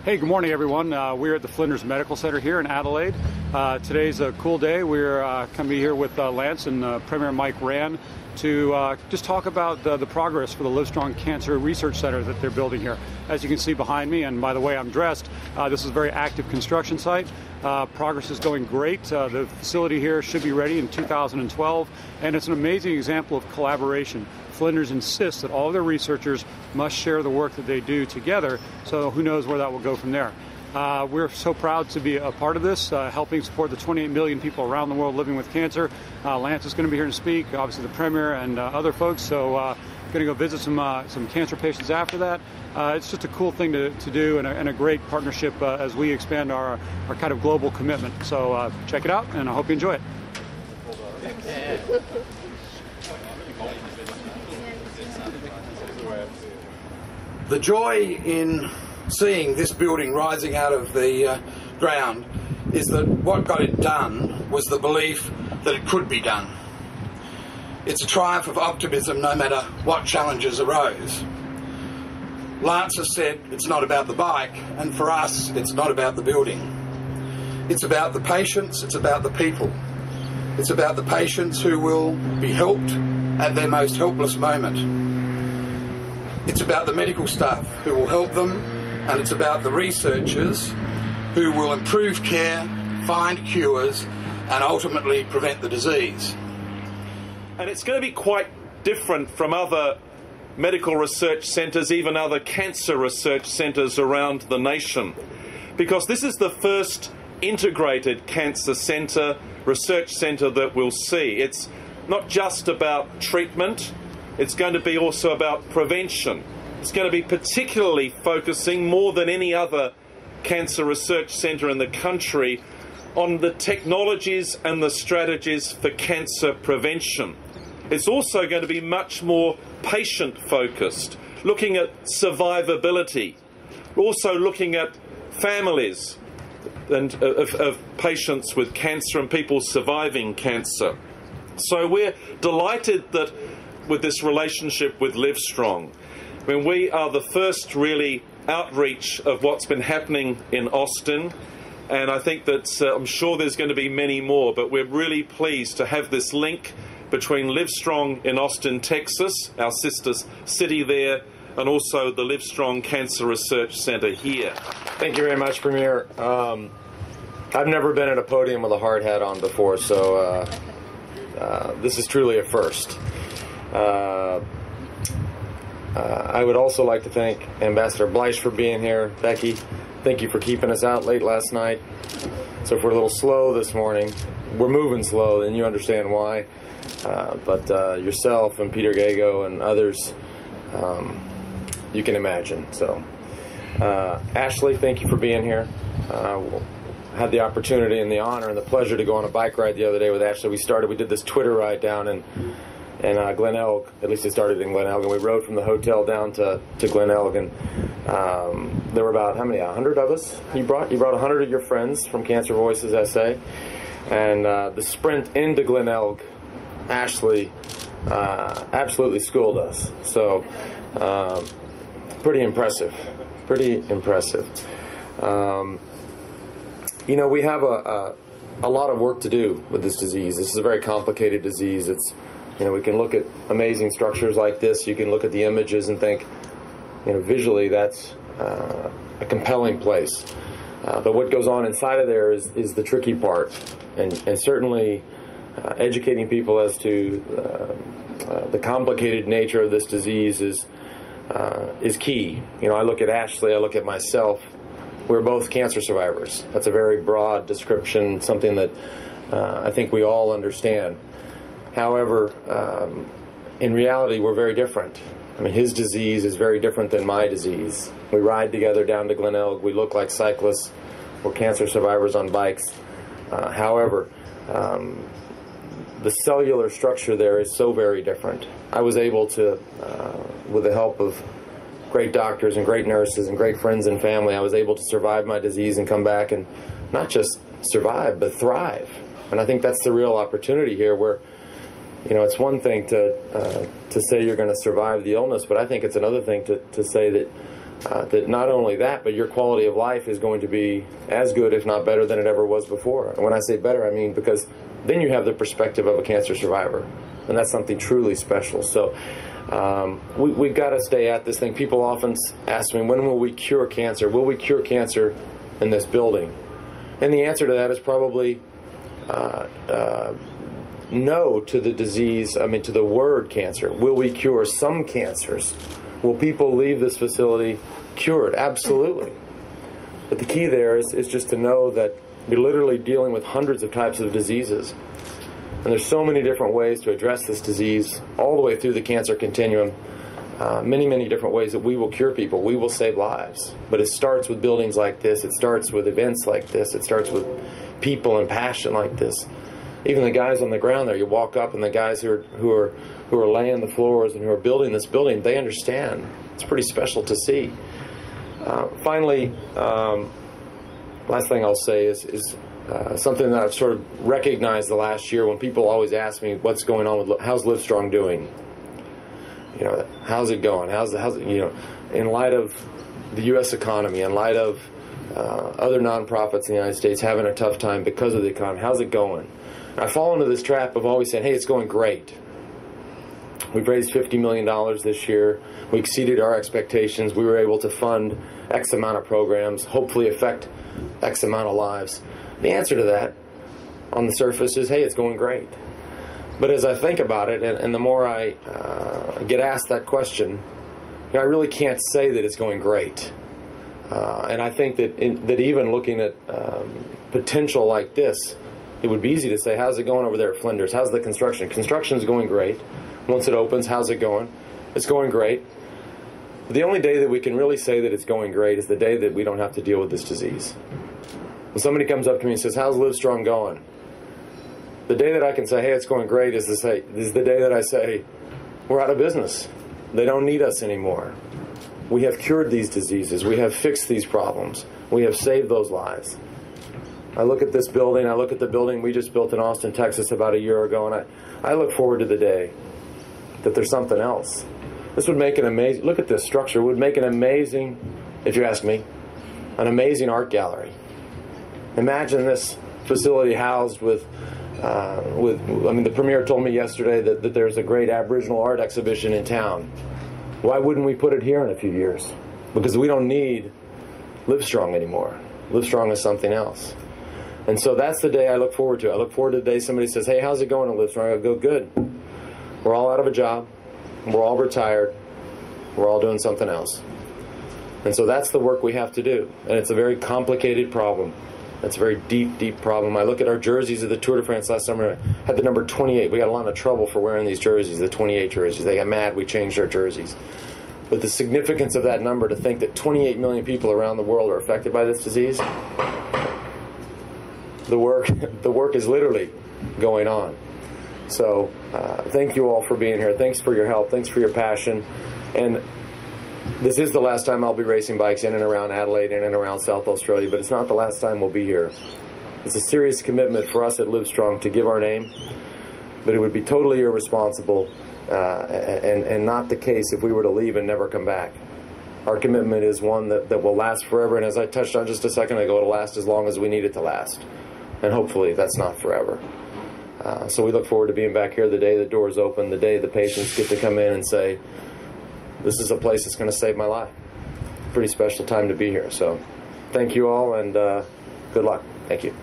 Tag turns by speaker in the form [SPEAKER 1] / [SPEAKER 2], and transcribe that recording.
[SPEAKER 1] Hey, good morning, everyone. We're at the Flinders Medical Center here in Adelaide. Today's a cool day. We're going to be here with Lance and Premier Mike Rand to just talk about the progress for the LIVESTRONG Cancer Research Centre that they're building here. As you can see behind me, and by the way I'm dressed, this is a very active construction site. Progress is going great. The facility here should be ready in 2012, and it's an amazing example of collaboration. Flinders insists that all of their researchers must share the work that they do together, so who knows where that will go from there. We're so proud to be a part of this, helping support the 28 million people around the world living with cancer. Lance is going to be here to speak, obviously the Premier and other folks, so going to go visit some cancer patients after that. It's just a cool thing to do, and a great partnership as we expand our kind of global commitment. So check it out, and I hope you enjoy it.
[SPEAKER 2] The joy in seeing this building rising out of the ground is that what got it done was the belief that it could be done. It's a triumph of optimism no matter what challenges arose. Lance has said it's not about the bike, and for us it's not about the building. It's about the patients, it's about the people. It's about the patients who will be helped at their most helpless moment. It's about the medical staff who will help them, and it's about the researchers who will improve care, find cures, and ultimately prevent the disease.
[SPEAKER 3] And it's going to be quite different from other medical research centres, even other cancer research centres around the nation, because this is the first integrated cancer centre, research centre that we'll see. It's not just about treatment, it's going to be also about prevention. It's going to be particularly focusing more than any other cancer research centre in the country on the technologies and the strategies for cancer prevention. It's also going to be much more patient-focused, looking at survivability, also looking at families and of patients with cancer and people surviving cancer. So we're delighted that with this relationship with LIVESTRONG, I mean, we are the first really outreach of what's been happening in Austin. And I think that I'm sure there's going to be many more, but we're really pleased to have this link between LIVESTRONG in Austin, Texas, our sister city there, and also the LIVESTRONG Cancer Research Centre here.
[SPEAKER 4] Thank you very much, Premier. I've never been at a podium with a hard hat on before, so this is truly a first. I would also like to thank Ambassador Bleish for being here. Becky, thank you for keeping us out late last night. So if we're a little slow this morning, we're moving slow, and you understand why. But yourself and Peter Gago and others, you can imagine. So Ashley, thank you for being here. Had the opportunity and the honor and the pleasure to go on a bike ride the other day with Ashley. We did this Twitter ride down in Glen Elg. At least it started in Glen Elg, and we rode from the hotel down to Glen Elg, and there were about, how many, 100 of us? You brought 100 of your friends from Cancer Voices SA, and the sprint into Glen Elg, Ashley absolutely schooled us. So pretty impressive. You know, we have a lot of work to do with this disease. This is a very complicated disease. It's, you know, we can look at amazing structures like this. You can look at the images and think, you know, visually that's a compelling place. But what goes on inside of there is the tricky part, and certainly educating people as to the complicated nature of this disease is key. You know, I look at Ashley, I look at myself. We're both cancer survivors. That's a very broad description, something that I think we all understand. However, in reality, we're very different. I mean, his disease is very different than my disease. We ride together down to Glen Elg. We look like cyclists. We're cancer survivors on bikes. However, the cellular structure there is so very different. I was able to, with the help of great doctors and great nurses and great friends and family, I was able to survive my disease and come back and not just survive, but thrive. And I think that's the real opportunity here, where, you know, it's one thing to say you're going to survive the illness, but I think it's another thing to say that that not only that, but your quality of life is going to be as good, if not better, than it ever was before. And when I say better, I mean because then you have the perspective of a cancer survivor, and that's something truly special. So we've got to stay at this thing. People often ask me, when will we cure cancer? Will we cure cancer in this building? And the answer to that is probably no to the disease, to the word cancer. Will we cure some cancers? Will people leave this facility cured? Absolutely. But the key there is just to know that you're literally dealing with hundreds of types of diseases. And there's so many different ways to address this disease all the way through the cancer continuum. Many, many different ways that we will cure people. We will save lives. But it starts with buildings like this. It starts with events like this. It starts with people and passion like this. Even the guys on the ground there, you walk up and the guys who are laying the floors and who are building this building, they understand. It's pretty special to see. Finally, last thing I'll say is something that I've sort of recognized the last year when people always ask me what's going on with, how's LiveStrong doing? You know, how's it going? How's it, you know, in light of the U.S. economy, in light of other nonprofits in the United States having a tough time because of the economy, how's it going? I fall into this trap of always saying, hey, it's going great. We've raised $50 million this year. We exceeded our expectations. We were able to fund X amount of programs, hopefully affect X amount of lives. The answer to that on the surface is, hey, it's going great. But as I think about it, and the more I get asked that question, you know, I really can't say that it's going great. And I think that that even looking at potential like this, it would be easy to say, how's it going over there at Flinders? How's the construction? Construction's going great. Once it opens, how's it going? It's going great. The only day that we can really say that it's going great is the day that we don't have to deal with this disease. When somebody comes up to me and says, how's LiveStrong going? The day that I can say, hey, it's going great is the day that I say, we're out of business. They don't need us anymore. We have cured these diseases. We have fixed these problems. We have saved those lives. I look at this building. I look at the building we just built in Austin, Texas about a year ago, and I look forward to the day that there's something else. This would make an amazing, look at this structure, it would make an amazing, if you ask me, an amazing art gallery. Imagine this facility housed with the Premier told me yesterday that there's a great Aboriginal art exhibition in town. Why wouldn't we put it here in a few years? Because we don't need LiveStrong anymore. LiveStrong is something else. And so that's the day I look forward to. I look forward to the day somebody says, hey, how's it going at LiveStrong? I go, good. We're all out of a job. We're all retired. We're all doing something else. And so that's the work we have to do. And it's a very complicated problem. It's a very deep, deep problem. I look at our jerseys of the Tour de France last summer. I had the number 28. We got a lot of trouble for wearing these jerseys, the 28 jerseys. They got mad. We changed our jerseys. But the significance of that number, to think that 28 million people around the world are affected by this disease, the work is literally going on. So thank you all for being here. Thanks for your help. Thanks for your passion. And this is the last time I'll be racing bikes in and around Adelaide, in and around South Australia, but it's not the last time we'll be here. It's a serious commitment for us at LiveStrong to give our name, but it would be totally irresponsible and not the case if we were to leave and never come back. Our commitment is one that will last forever, and as I touched on just a second ago, it'll last as long as we need it to last. And hopefully that's not forever. So we look forward to being back here the day the doors open, the day the patients get to come in and say, this is a place that's going to save my life. Pretty special time to be here. So thank you all, and good luck. Thank you.